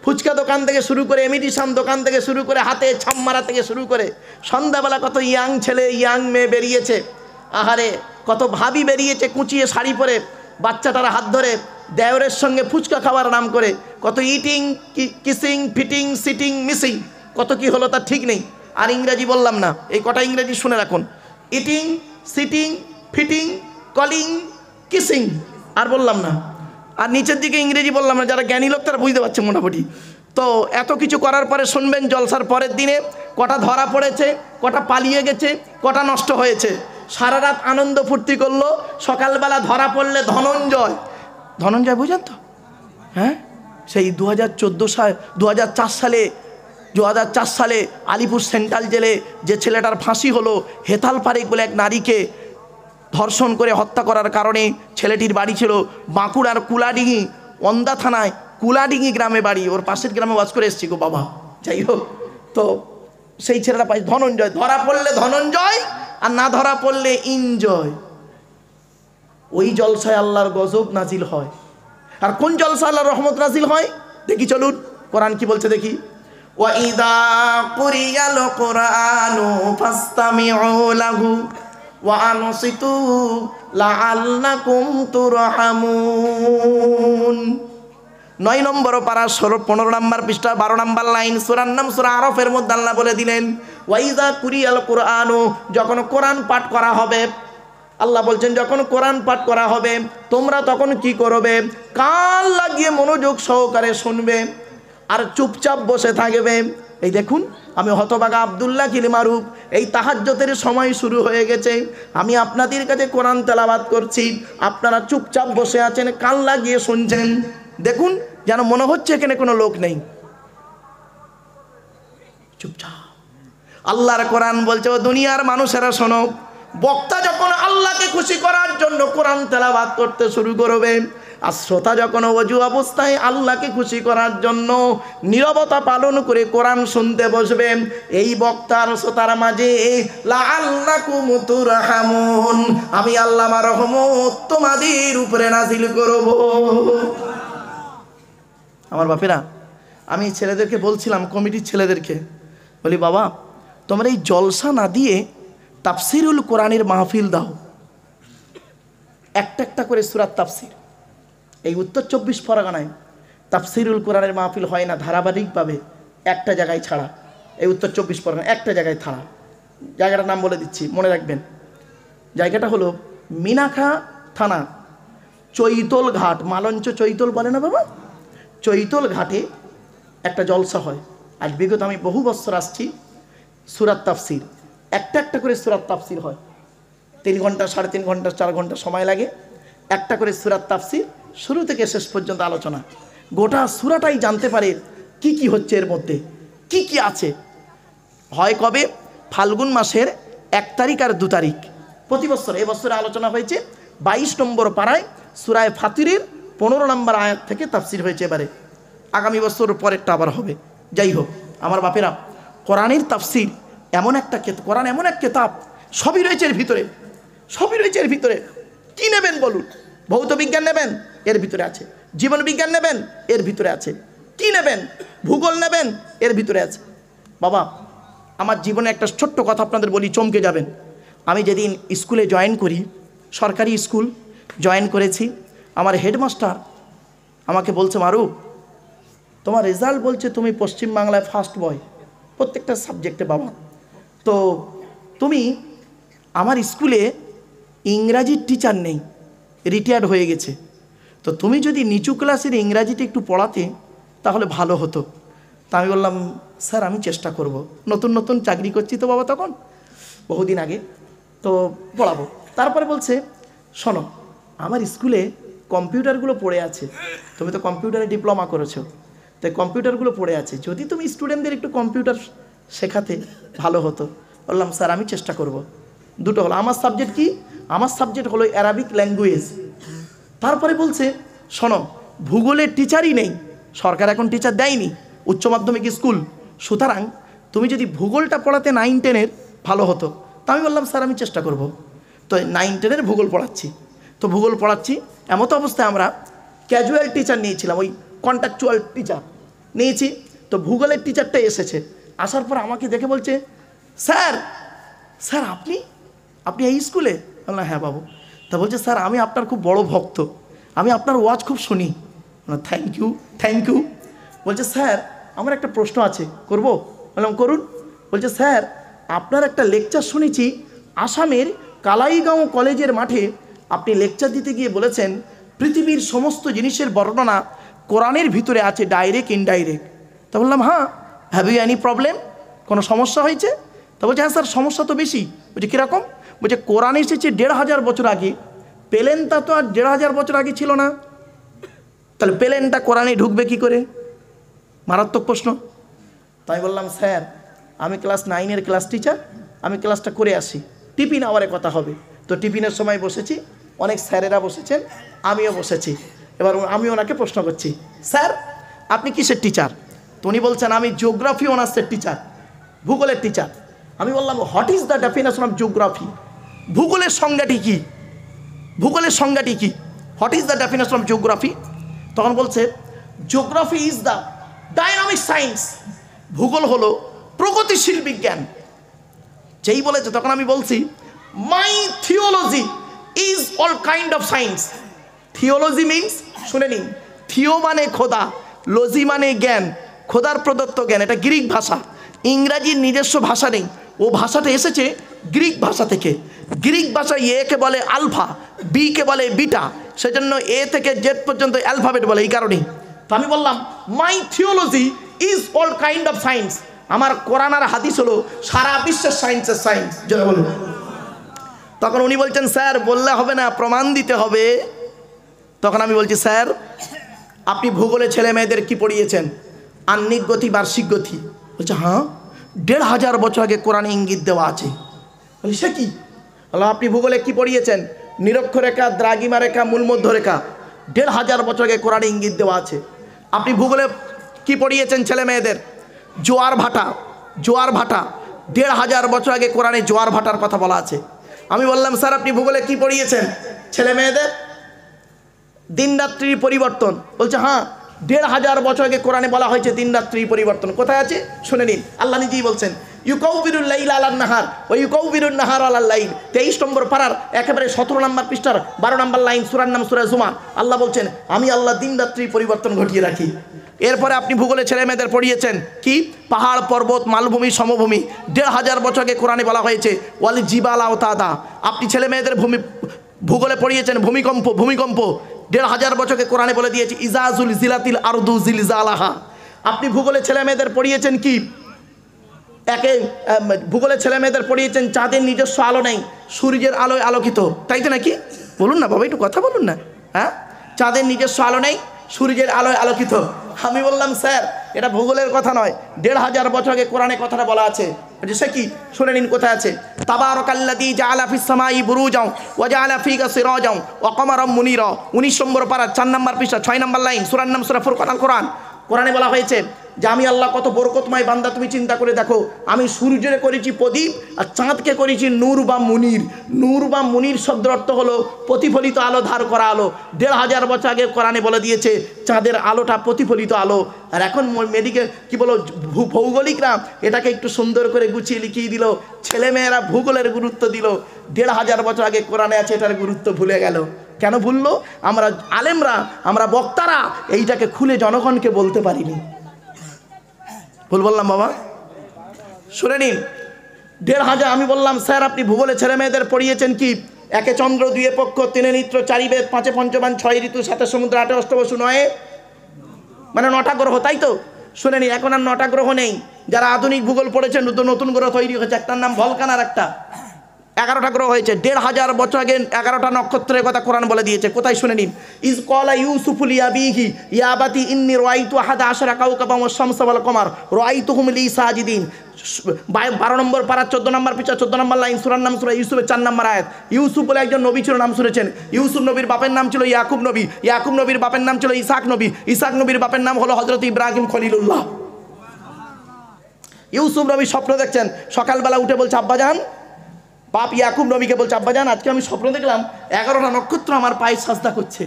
ফুচকা দোকান থেকে শুরু করে, ইমিটেশন দোকান থেকে শুরু করে, হাতে ছাম মারা থেকে শুরু করে, সন্ধ্যাবেলা কত ইয়াং ছেলে, ইয়াং মেয়ে বেরিয়েছে। আহারে, কত ভাবি বেরিয়েছে কুচিয়ে শাড়ি পরে, বাচ্চাটার হাত ধরে দেওরের সঙ্গে ফুচকা খাওয়ার নাম করে, কত eating, kissing, fitting, sitting, missing, কত কি হলো তার ঠিক নেই। আর ইংরেজি বললাম না, এই কটা ইংরেজি শুনে রাখুন: eating, sitting, fitting, calling, kissing. আর বললাম না, আর নিচের দিকে ইংরেজি বললাম না, যারা জ্ঞানী লোক তারা বুঝতে পারছে মোটামুটি। তো এত কিছু করার পরে শুনবেন জলসার পরের দিনে কটা ধরা পড়েছে, কটা পালিয়ে গেছে, কটা নষ্ট হয়েছে। সারা রাত আনন্দ ফুর্তি করলো, সকালবেলা ধরা পড়লে ধনঞ্জয়, ধনঞ্জয় বুঝেন তো? হ্যাঁ, সেই 2004 সালে আলিপুর সেন্ট্রাল জেলে যে ছেলেটার ফাঁসি হলো, হেতাল পারেক বলে এক নারীকে ধর্ষণ করে হত্যা করার কারণে। ছেলেটির বাড়ি ছিল বাঁকুড়ার কুলাডিঙি, অন্দা থানায় কুলাডিঙি গ্রামে বাড়ি। ওর পাশের গ্রামে বাস করে এসেছি গো বাবা। যাই হোক, তো সেই ছেলেটা পাই ধনঞ্জয়। ধরা পড়লে ধনঞ্জয়, আর না ধরা পড়লে ইনজয়। ওই জলসায় আল্লাহর গজব নাজিল হয়। আর কোন জলসায় আল্লাহর রহমত নাজিল হয় দেখি, চলুন কোরআন কি বলছে দেখি। ওয়াইদা কুরিয়াল কুরআনু ফাসতামিউ লাহু ওয়া আনসিতু লাআল্লাকুম তুরহামুন। 9 নম্বর পারা 15 নম্বর পৃষ্ঠা 12 নম্বর লাইন, সূরার নাম সূরা আরাফের মধ্যে আল্লাহ বলে দিলেন ওয়াইজা কুরিয়াল কুরআনু, যখন কোরআন পাঠ করা হবে, আল্লাহ বলছেন যখন কোরআন পাঠ করা হবে তোমরা তখন কি করবে? কান লাগিয়ে মনোযোগ সহকারে শুনবে আর চুপচাপ বসে থাকবে। এই দেখুন, আমি হতভাগা আব্দুল্লাহ কিল মারুফ, এই তাহাজ্জুদের সময় শুরু হয়ে গেছে, আমি আপনাদের কাছে কোরআন তেলাওয়াত করছি, আপনারা চুপচাপ বসে আছেন, কান লাগিয়ে শুনছেন। দেখুন, যেন মনে হচ্ছে এখানে কোনো লোক নেই, চুপচাপ। আল্লাহর কোরআন বলছে ও দুনিয়ার মানুষেরা শোনো, বক্তা যখন আল্লাহকে খুশি করার জন্য কোরআন তেলাওয়াত করতে শুরু করবে, আর শ্রোতা যখন ওযু অবস্থায় আল্লাহকে খুশি করার জন্য নীরবতা পালন করে কোরআন শুনতে বসবে, এই বক্তার শ্রোতার মাঝে লাআল্লাকুম তুরহামুন, আমি আল্লাহ আমার রহমত তোমাদের উপরে নাজিল করব। আমার বাপেরা, আমি ছেলেদেরকে বলছিলাম, কমিটির ছেলেদেরকে বলি, বাবা তোমরা এই জলসা না দিয়ে তাফসিরুল কোরআনের মাহফিল দাও, একটা একটা করে সূরাত তাফসির। এই উত্তর 24 পরগনায় তাফসিরুল কোরআনের মাহফিল হয় না ধারাবাহিকভাবে, একটা জায়গায় ছাড়া। এই উত্তর 24 পরগনা একটা জায়গায় ছাড়া, জায়গাটার নাম বলে দিচ্ছি, মনে রাখবেন। জায়গাটা হলো মিনাখা থানা, চৈতল ঘাট, মালঞ্চ চৈতল বলে না বাবা, চৈতল ঘাটে একটা জলসা হয়। আজ বিগত আমি বহু বছর আসছি, সূরাত তাফসির, একটা একটা করে সূরাত তাফসির হয়, 3 ঘন্টা 3.5 ঘন্টা 4 ঘন্টা সময় লাগে, একটা করে সূরাত তাফসির, শুরু থেকে শেষ পর্যন্ত আলোচনা, গোটা সূরাটাই জানতে পারে কি কি হচ্ছে এর মধ্যে, কি কি আছে। হয় কবে? ফাল্গুন মাসের 1 তারিখ আর 2 তারিখ প্রতি বছর। এবছরে আলোচনা হয়েছে 22 নম্বর পাড়ায় সূরা ফাতিরের 15 নম্বর আয়াত থেকে তাফসির হয়েছে এবারে, আগামী বছর পরেরটা আবার হবে। যাই হোক আমার বাপেরা, কোরআনের তাফসির এমন একটা, কোরআন এমন এক কিতাব, সবই রয়েছে এর ভিতরে, সবই রয়েছে এর ভিতরে। কি নেবেন বলুন? ভৌত বিজ্ঞান নেবেন, এর ভিতরে আছে। জীবন বিজ্ঞান নেবেন, এর ভিতরে আছে। কি নেবেন? ভূগোল নেবেন, এর ভিতরে আছে। বাবা, আমার জীবনে একটা ছোট্ট কথা আপনাদের বলি, চমকে যাবেন। আমি যেদিন স্কুলে জয়েন করি, সরকারি স্কুল জয়েন করেছি, আমার হেডমাস্টার আমাকে বলছে, মারুফ তোমার রেজাল্ট বলছে তুমি পশ্চিমবাংলায় ফার্স্ট বয় প্রত্যেকটা সাবজেক্টে বাবা, তো তুমি আমার স্কুলে ইংরাজির টিচার নেই, রিটায়ার্ড হয়ে গেছে, তো তুমি যদি নিচু ক্লাসের ইংরাজিটা একটু পড়াতে তাহলে ভালো হতো। তা আমি বললাম, স্যার আমি চেষ্টা করব, নতুন নতুন চাকরি করছি তো বাবা, তখন বহুদিন আগে, তো পড়াবো। তারপরে বলছে, শোনো আমার স্কুলে কম্পিউটারগুলো পড়ে আছে, তুমি তো কম্পিউটারে ডিপ্লোমা করেছো, তাই কম্পিউটারগুলো পড়ে আছে, যদি তুমি স্টুডেন্টদের একটু কম্পিউটার শেখাতে ভালো হতো। বললাম, স্যার আমি চেষ্টা করব। দুটো হলো আমার সাবজেক্ট, কি আমার সাবজেক্ট হলো অ্যারাবিক ল্যাঙ্গুয়েজ। তারপরে বলছে, শোনো ভূগোলের টিচারই নেই, সরকার এখন টিচার দেয়নি, উচ্চ মাধ্যমিক স্কুল, সুতরাং তুমি যদি ভূগোলটা পড়াতে 9-10-এর ভালো হতো। তা আমি বললাম, স্যার আমি চেষ্টা করব। তো 9-10-এর ভূগোল পড়াচ্ছি, তো ভূগোল পড়াচ্ছি, এমত অবস্থায় আমরা ক্যাজুয়াল টিচার নিয়েছিলাম, ওই কন্ট্রাকচুয়াল টিচার নিয়েছি। তো ভূগোলের টিচারটা এসেছে, আসার পর আমাকে দেখে বলছে, স্যার স্যার আপনি আপনি এই স্কুলে? বললাম, হ্যাঁ বাবু। তা বলছে, স্যার আমি আপনার খুব বড় ভক্ত, আমি আপনার ওয়াজ খুব শুনি। Thank you thank you. বলছে, স্যার আমার একটা প্রশ্ন আছে, করব? বললাম, করুন। বলছে, স্যার আপনার একটা লেকচার শুনেছি আসামের কালাইগাঁও কলেজের মাঠে, আপনি লেকচার দিতে গিয়ে বলেছেন পৃথিবীর সমস্ত জিনিসের বর্ণনা কোরআনের ভিতরে আছে, ডাইরেক্ট ইনডাইরেক্ট। তা বললাম, হ্যাঁ। Have you any problem? কোনো সমস্যা হয়েছে? তা বলছে, হ্যাঁ স্যার সমস্যা তো বেশি। বলছে, কীরকম? বলছে, কোরআন এসেছে 1500 বছর আগে, প্লেনটা তো আর 1500 বছর আগে ছিল না, তাহলে প্লেনটা কোরআনে ঢুকবে কী করে? মারাত্মক প্রশ্ন। তাই বললাম, স্যার আমি ক্লাস 9-এর ক্লাস টিচার, আমি ক্লাসটা করে আসি, টিফিন আওয়ারে কথা হবে। তো টিফিনের সময় বসেছি, অনেক স্যারেরা বসেছেন, আমিও বসেছি। এবার আমি ওনাকে প্রশ্ন করছি, স্যার আপনি কিসের টিচার? তো উনি বলছেন, আমি জিওগ্রাফি অনার্সের টিচার, ভূগোলের টিচার। আমি বললাম, what is the definition of geography? ভূগোলের সংজ্ঞাটি কী? ভূগোলের সংজ্ঞাটি কী? What is the definition of geography? তখন বলছে, geography is the dynamic science, ভূগোল হলো প্রগতিশীল বিজ্ঞান। যেই বলেছে তখন আমি বলছি, my theology is all kind of science. Theology means, শুনে নিন, থিও মানে খোদা, লজি মানে জ্ঞান, খোদার প্রদত্ত জ্ঞান। এটা গ্রিক ভাষা, ইংরাজির নিজস্ব ভাষা নেই, ও ভাষাটা এসেছে গ্রিক ভাষা থেকে। গ্রিক ভাষায় এ কে বলে আলফা, বি কে বলে বিটা, সেজন্য এ থেকে জেড পর্যন্ত অ্যালফাবেট বলে, এই কারণেই। তো আমি বললাম my theology is all kind of science. আমার কোরআন আর হাদিস হলো সারা বিশ্বের সায়েন্সের সায়েন্স, যেটা বলুন। তখন উনি বলছেন স্যার বললে হবে না, প্রমাণ দিতে হবে। তখন আমি বলছি স্যার আপনি ভূগোলে ছেলে মেয়েদের কি পড়িয়েছেন? আহ্নিক গতি, বার্ষিক গতি। বলছে হ্যাঁ, ১৫০০ বছর আগে কোরআনে ইঙ্গিত দেওয়া আছে। বলি সে কি? বললাম আপনি ভূগোলে কি পড়িয়েছেন? নিরক্ষরেখা, দ্রাঘিমা রেখা, মূলমধ্যরেখা, ১৫০০ বছর আগে কোরআনে ইঙ্গিত দেওয়া আছে। আপনি ভূগোলে কি পড়িয়েছেন ছেলে মেয়েদের? জোয়ার ভাটা, জোয়ার ভাটা, ১৫০০ বছর আগে কোরআনে জোয়ার ভাটার কথা বলা আছে। আমি বললাম স্যার আপনি ভূগোলে কি পড়িয়েছেন ছেলে মেয়েদের? দিন রাত্রির পরিবর্তন। বলছে হ্যাঁ, ১৫০০ বছর আগে কোরআনে বলা হয়েছে দিন রাত্রির পরিবর্তন। কোথায় আছে শুনে নিন, আল্লাহ নিজেই বলছেন ইউকাউবিরুল লাইলা আলান নাহার ওয়া ইউকাউবিরুন নাহার আলাল লাইল। ২৩ নম্বর পারার একেবারে ১৭ নম্বর পৃষ্ঠার ১২ নম্বর লাইন, সূরার নাম সূরা জুমার। আল্লাহ বলছেন আমি আল্লাহ দিন রাত্রি পরিবর্তন ঘটিয়ে রাখি। এরপরে আপনি ভূগোলে ছেলে মেয়েদের পড়িয়েছেন কি? পাহাড়, পর্বত, মালভূমি, সমভূমি। ১৫০০ বছর আগে কোরআনে বলা হয়েছে ওয়াল জিবালা আওতাদা। আপনি ছেলে মেয়েদের ভূগোলে পড়িয়েছেন ভূমিকম্প, ভূমিকম্প ১৫০০ বছরকে কোরআনে বলে দিয়েছে ইজাজুল জিলাতিল আরদু জিলজালাহা। আপনি ভূগোলে ছেলে মেয়েদের পড়িয়েছেন কি? ভূগোলে ছেলে মেয়েদের পড়িয়েছেন চাঁদের নিজস্ব আলো নেই, সূর্যের আলোয় আলোকিত, তাই তো নাকি? বলুন না বাবা, একটু কথা বলুন না। হ্যাঁ, চাঁদের নিজস্ব আলো নেই, সূর্যের আলোয় আলোকিত। আমি বললাম স্যার এটা ভূগোলের কথা নয়, ১৫০০ বছর আগে কোরআনে কথাটা বলা আছে। সে কি? শুনে নিন কোথায় আছে। তাবারাকাল্লাযী জাআলা ফিস সামাই বুরুজাও ওয়া জাআলা ফিহা সিরাজাও ওয়া কমারাম মুনীরা। ১৯ নম্বর পারা ৪ নম্বর পৃষ্ঠা ৬ নম্বর লাইন, সূরার নাম সূরা ফুরকান। আল কোরআন, কোরআনে বলা হয়েছে যে আমি আল্লাহ কত বরকতময় বান্দা। তুমি চিন্তা করে দেখো, আমি সূর্যের করেছি প্রদীপ আর চাঁদকে করেছি নূর বা মুনির। নূর বা মুনির শব্দের অর্থ হলো প্রতিফলিত আলো, ধার করা আলো। ১৫০০ বছর আগে কোরআনে বলে দিয়েছে চাঁদের আলোটা প্রতিফলিত আলো। আর এখন মেডিকেল কি বলো, ভৌগোলিকরা এটাকে একটু সুন্দর করে গুছিয়ে লিখিয়ে দিল, ছেলেমেয়েরা ভূগোলের গুরুত্ব দিল। ১৫০০ বছর আগে কোরআনে আছে, এটার গুরুত্ব ভুলে গেল। কেন ভুললো? আমরা আলেমরা, আমরা বক্তারা এইটাকে খুলে জনগণকে বলতে পারিনি। ভুল বললাম বাবা? শুনে নিন, ১৫০০। আমি বললাম স্যার আপনি ভূগোলে ছেলে মেয়েদের পড়িয়েছেন কি? ১ চন্দ্র, ২ পক্ষ, ৩ নিত্র, 4 বেদ, ৫ পঞ্চবান, 6 ঋতু, 7 সমুদ্র, 8 অষ্টবসু, 9 মানে ৯টা গ্রহ, তাই তো? শুনে নিন, এখন আর 9টা গ্রহ নেই। যারা আধুনিক ভূগোল পড়েছেন নতুন গ্রহ তৈরি হয়েছে, একটার নাম ভলকান আর একটা 11টা গ্রহ হয়েছে। ১৫০০ বছর আগে 11টা নক্ষত্রের কথা কোরআন বলে দিয়েছে। কোথায় শুনে নিন, ইজ ক্বালা ইউসুফু লিআবিহি ইয়া আবাতি ইন্নী রাআইতু আহাদা আশারা কাওকাবান ওয়াশ শামসা ওয়াল কমার রাআইতুহুম লি সাজিদিন। 12 নম্বর পারা 14 নম্বর পৃষ্ঠা 14 নম্বর লাইন, সূরার নাম সূরা ইউসুফের 4 নম্বর আয়াত। ইউসুফ বলে একজন নবী ছিল, নাম শুনেছেন? ইউসুফ নবীর বাপের নাম ছিল ইয়াকুব নবী, ইয়াকুব নবীর বাপের নাম ছিল ইসহাক নবী, ইসহাক নবীর বাপের নাম হলো হযরত ইব্রাহিম খলিলুল্লাহ। ইউসুফ নবী স্বপ্ন দেখছেন, সকালবেলা উঠে বলছে আব্বাজান, বাপ ইয়াকুব নবীকে বলছে আব্বাজান আজকে আমি স্বপ্ন দেখলাম 11টা নক্ষত্র আমার পায়ে সাজদা করছে।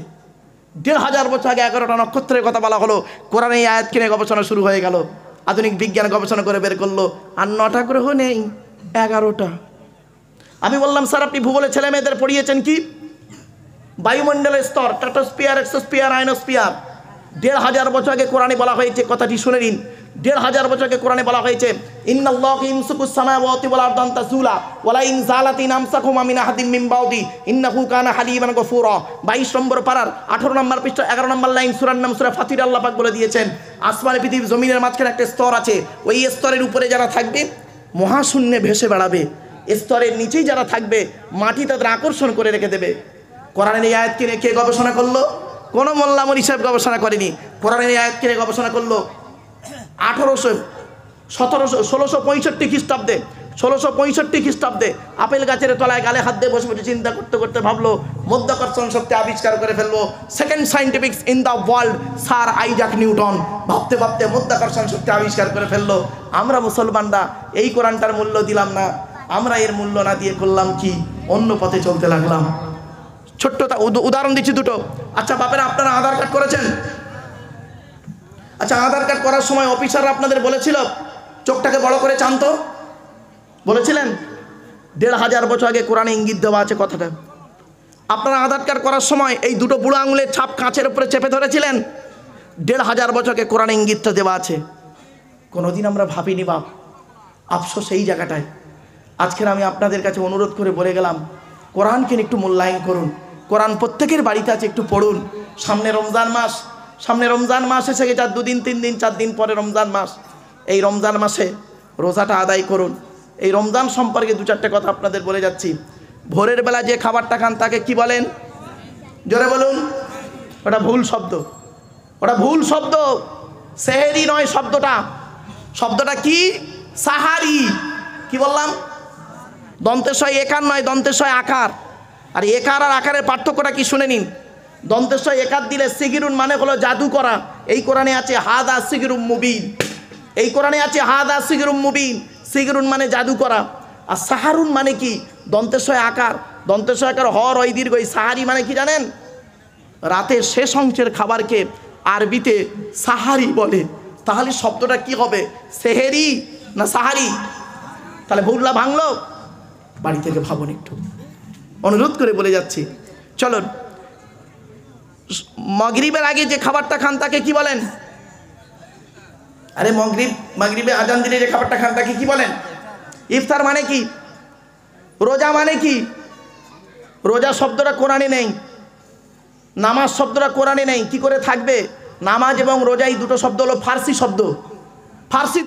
১৫০০ বছর আগে 11টা নক্ষত্রের কথা বলা হলো। কোরআনে এই আয়াত কিনে গবেষণা শুরু হয়ে গেল। আধুনিক বিজ্ঞান গবেষণা করে বের করলো আর 9টা গ্রহ নেই, 11টা। আমি বললাম স্যার আপনি ভূগোলে ছেলে মেয়েদের পড়িয়েছেন কি? বায়ুমণ্ডলের স্তর, স্ট্র্যাটোস্ফিয়ার, এক্সোস্ফিয়ার, আয়নোস্ফিয়ার। ১৫০০ বছর আগে কোরআনে বলা হয়েছে, কথাটি শুনে নিন। ১৫০০ বছর আগে কোরআনে বলা হয়েছে ইন্নাল্লাহু ইয়ামসুকুস সামাওয়াতি ওয়াল আরদা আন তাযুলা ওয়ালা ইন যালাতিন আমসাকুহুমা মিন আহাদিন মিন বাউদি ইন্নাহু কানা হালিমান গফুরা। 22 নম্বর পারার 18 নম্বর পৃষ্ঠা 11 নম্বর লাইন, সূরার নাম সূরা ফাতির। আল্লাহ পাক বলে দিয়েছেন আসমানে পৃথিবী জমিনের মাঝখানে একটা স্তর আছে, ওই স্তরের উপরে যারা থাকবে মহাশূন্যে ভেসে বেড়াবে, স্তরের নিচেই যারা থাকবে মাটি তাদের আকর্ষণ করে রেখে দেবে। কোরআনের এই আয়াত কিনে কে গবেষণা করলো? কোনো মোল্লা মরি সাহেব গবেষণা করেনি। কোরআনের এই আয়াত কিনে গবেষণা করলো 1665 খ্রিস্টাব্দে। 1665 খ্রিস্টাব্দে আপেল গাছের তলায় গালে হাত দিয়ে বসে বসে চিন্তা করতে করতে ভাবলো মধ্যাকর্ষণ শক্তি আবিষ্কার করে ফেলবো। Second scientifics in the world sir Isaac Newton. ভাবতে ভাবতে মধ্যাকর্ষণ শক্তি আবিষ্কার করে ফেললো। আমরা মুসলমানরা এই কোরআনটার মূল্য দিলাম না, আমরা এর মূল্য না দিয়ে করলাম কি? অন্য পথে চলতে লাগলাম। ছোট্ট উদাহরণ দিচ্ছি দুটো। আচ্ছা বাপেরা আপনারা আধার কার্ড করেছেন? আচ্ছা আধার কার্ড করার সময় অফিসাররা আপনাদের বলেছিল চোখটাকে বড় করে চান তো? বলেছিলেন? ১৫০০ বছর আগে কোরআনে ইঙ্গিত দেওয়া আছে কথাটা। আপনারা আধার কার্ড করার সময় এই দুটো বুড়ো আঙুলের ছাপ কাঁচের উপরে চেপে ধরেছিলেন? 1500 বছরকে কোরআনে ইঙ্গিতটা দেওয়া আছে। কোনোদিন আমরা ভাবিনি বাপ, আফসোস এই জায়গাটায়। আজকের আমি আপনাদের কাছে অনুরোধ করে বলে গেলাম, কোরআনকে একটু মূল্যায়ন করুন। কোরআন প্রত্যেকের বাড়িতে আছে, একটু পড়ুন। সামনে রমজান মাস এসে গেছে, 2 দিন 3 দিন 4 দিন পরে রমজান মাস। এই রমজান মাসে রোজাটা আদায় করুন। এই রমজান সম্পর্কে 2-4টে কথা আপনাদের বলে যাচ্ছি। ভোরের বেলা যে খাবারটা খান তাকে কি বলেন? জোরে বলুন। ওটা ভুল শব্দ, সেহেরি নয় শব্দটা কি? সাহারি। কি বললাম? দন্তেশ্বয় একার নয়, দন্তেশ্বয় আকার। আর একার আর আকারের পার্থক্যটা কি শুনে নিন। দন্তেশ্বয় একার দিলে সিগিরুন মানে হলো জাদু করা। এই কোরআনে আছে হাদা সিগিরুম মুবিন। এই কোরআনে আছে হাদা সিগিরুম মুবিন। সিগিরুন মানে জাদু করা। আর সাহারুন মানে কি? দন্তেশ্বয় আকার, দন্তেশ্বয় আকার হর ওই দীর্ঘ। সাহারি মানে কি জানেন? রাতের শেষ অংশের খাবারকে আরবিতে সাহারি বলে। তাহলে শব্দটা কি হবে? সেহেরি না সাহারি? তাহলে ভুললা ভাঙলো? বাড়ি থেকে ভাবুন একটু, অনুরোধ করে বলে যাচ্ছি। চলুন, মাগরিবের আগে যে খাবারটা খান তাকে কি বলেন? আরে মাগরিবে আজান দিলে যে খাবারটা খান তাকে কি বলেন? ইফতার মানে কি? রোজা মানে কি? রোজা শব্দটা কোরআনে নেই, নামাজ শব্দটা কোরআনে নেই। কি করে থাকবে? নামাজ এবং রোজা এই দুটো শব্দ হলো ফার্সি শব্দ। ফার্সি